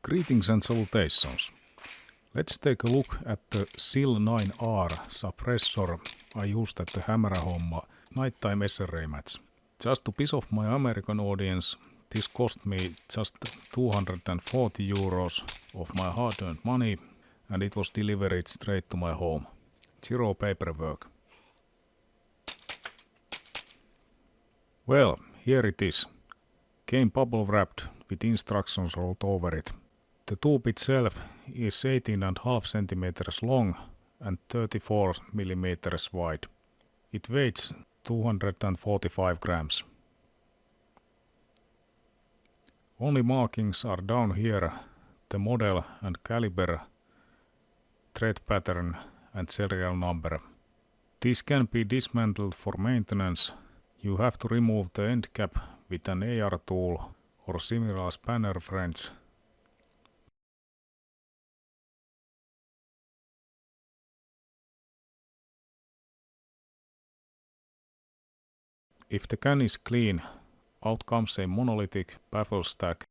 Greetings and salutations. Let's take a look at the SIL9-R Suppressor I used at the Hämärähomma nighttime SRA match. Just to piss off my American audience, this cost me just 240 euros of my hard-earned money, and it was delivered straight to my home. Zero paperwork. Well, here it is. Came bubble wrapped with instructions wrote over it. The tube itself is 18.5 centimeters long and 34 millimeters wide. It weighs 245 grams. Only markings are down here: the model and caliber, thread pattern and serial number. This can be dismantled for maintenance. You have to remove the end cap with an AR tool or similar spanner wrench. If the can is clean, out comes a monolithic baffle stack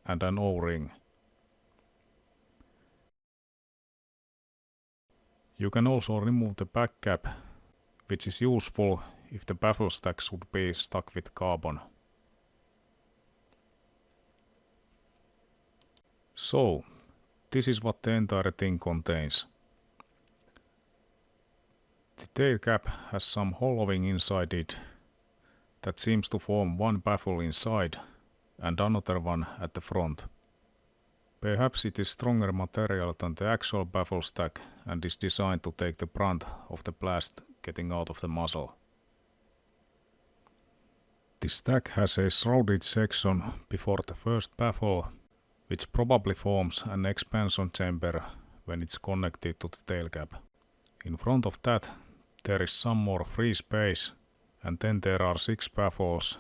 and an O-ring. You can also remove the back cap, which is useful if the baffle stack should be stuck with carbon. So, this is what the entire thing contains. The tail cap has some hollowing inside it that seems to form one baffle inside and another one at the front. Perhaps it is stronger material than the actual baffle stack and is designed to take the brunt of the blast getting out of the muzzle. The stack has a shrouded section before the first baffle, which probably forms an expansion chamber when it's connected to the tail cap. In front of that there is some more free space, and then there are 6 baffles.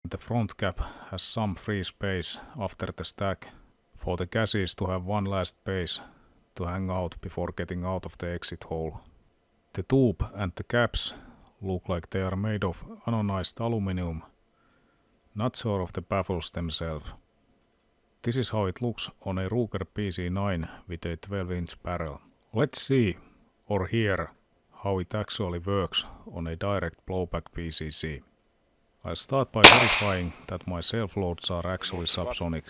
The front cap has some free space after the stack for the chassis to have one last space to hang out before getting out of the exit hole. The tube and the caps look like they are made of anodized aluminum, not sure of the baffles themselves. This is how it looks on a Ruger PC9 with a 12-inch barrel. Let's see or hear how it actually works on a direct blowback PCC. I'll start by verifying that my self-loads are actually subsonic.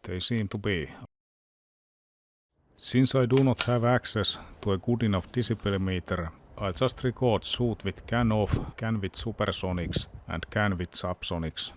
They seem to be. Since I do not have access to a good enough decibel meter, I'll just record shoot with can off, can with supersonics and can with subsonics.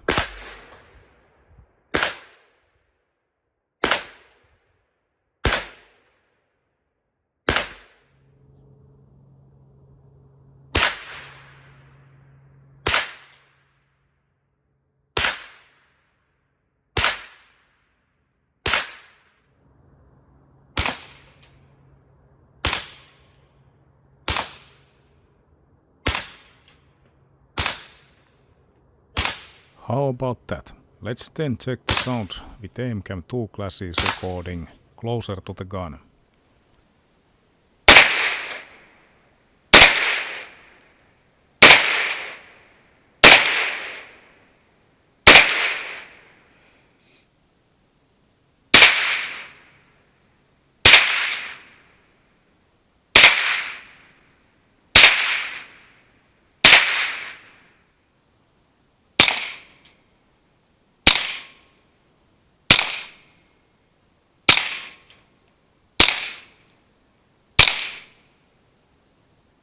How about that? Let's then check the sound with Aimcam 2 classes recording closer to the gun.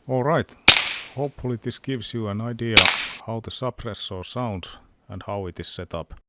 Alright, hopefully this gives you an idea how the suppressor sounds and how it is set up.